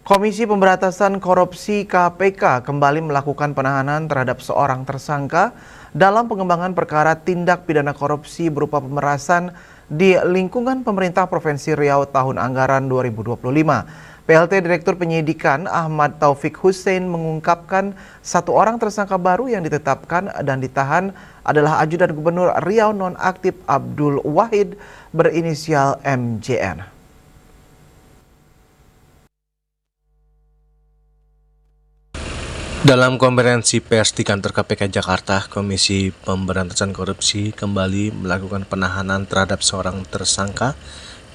Komisi Pemberantasan Korupsi KPK kembali melakukan penahanan terhadap seorang tersangka dalam pengembangan perkara tindak pidana korupsi berupa pemerasan di lingkungan pemerintah Provinsi Riau tahun anggaran 2025. PLT Direktur Penyidikan Ahmad Taufik Hussein mengungkapkan satu orang tersangka baru yang ditetapkan dan ditahan adalah Ajudan Gubernur Riau nonaktif Abdul Wahid berinisial MJN. Dalam konferensi pers di kantor KPK Jakarta, Komisi Pemberantasan Korupsi kembali melakukan penahanan terhadap seorang tersangka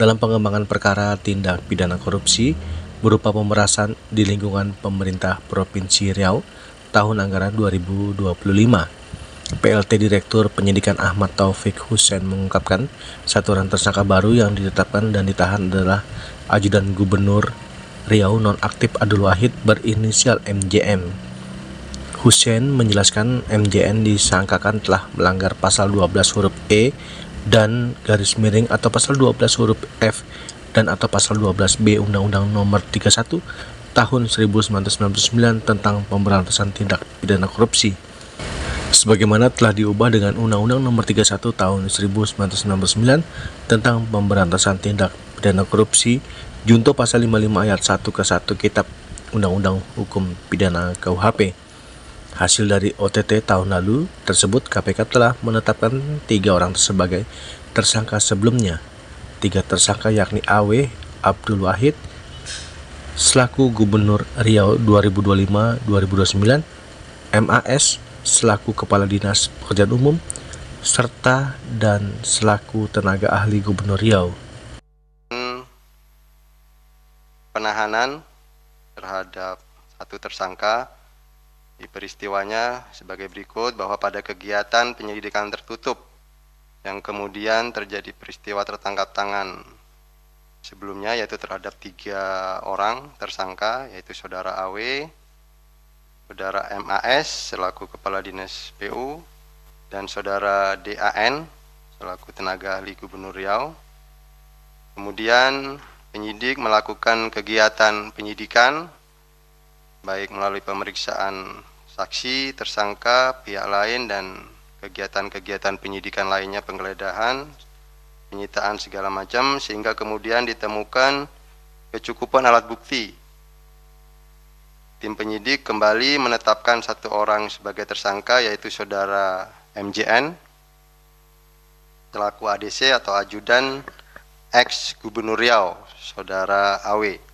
dalam pengembangan perkara tindak pidana korupsi berupa pemerasan di lingkungan pemerintah Provinsi Riau tahun anggaran 2025. PLT Direktur Penyidikan Ahmad Taufik Hussein mengungkapkan satu orang tersangka baru yang ditetapkan dan ditahan adalah Ajudan Gubernur Riau nonaktif Abdul Wahid berinisial MJM. Hussein menjelaskan MJN disangkakan telah melanggar pasal 12 huruf E dan garis miring atau pasal 12 huruf F dan atau pasal 12B Undang-Undang Nomor 31 Tahun 1999 tentang pemberantasan tindak pidana korupsi. Sebagaimana telah diubah dengan Undang-Undang Nomor 31 Tahun 1999 tentang pemberantasan tindak pidana korupsi junto pasal 55 ayat 1 ke 1 Kitab Undang-Undang Hukum Pidana KUHP. Hasil dari OTT tahun lalu tersebut, KPK telah menetapkan 3 orang sebagai tersangka sebelumnya. 3 tersangka yakni AW Abdul Wahid selaku Gubernur Riau 2025-2029, MAS selaku Kepala Dinas Pekerjaan Umum, serta dan selaku tenaga ahli Gubernur Riau. Penahanan terhadap satu tersangka di peristiwanya sebagai berikut, bahwa pada kegiatan penyelidikan tertutup yang kemudian terjadi peristiwa tertangkap tangan sebelumnya, yaitu terhadap 3 orang tersangka, yaitu saudara AW, saudara MAS selaku Kepala Dinas PU, dan saudara DAN selaku tenaga ahli Gubernur Riau. Kemudian penyidik melakukan kegiatan penyidikan baik melalui pemeriksaan saksi, tersangka, pihak lain, dan kegiatan-kegiatan penyidikan lainnya, penggeledahan, penyitaan segala macam, sehingga kemudian ditemukan kecukupan alat bukti. Tim penyidik kembali menetapkan 1 orang sebagai tersangka, yaitu saudara MJN selaku ADC atau Ajudan ex Gubernur Riau, saudara AW.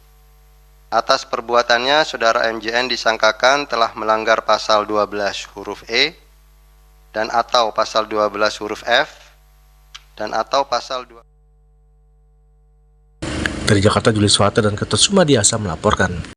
Atas perbuatannya, saudara MJN disangkakan telah melanggar pasal 12 huruf E dan atau pasal 12 huruf F dan atau pasal 2. Dari Jakarta, Julius Water dan Ketut Sumadiasa melaporkan.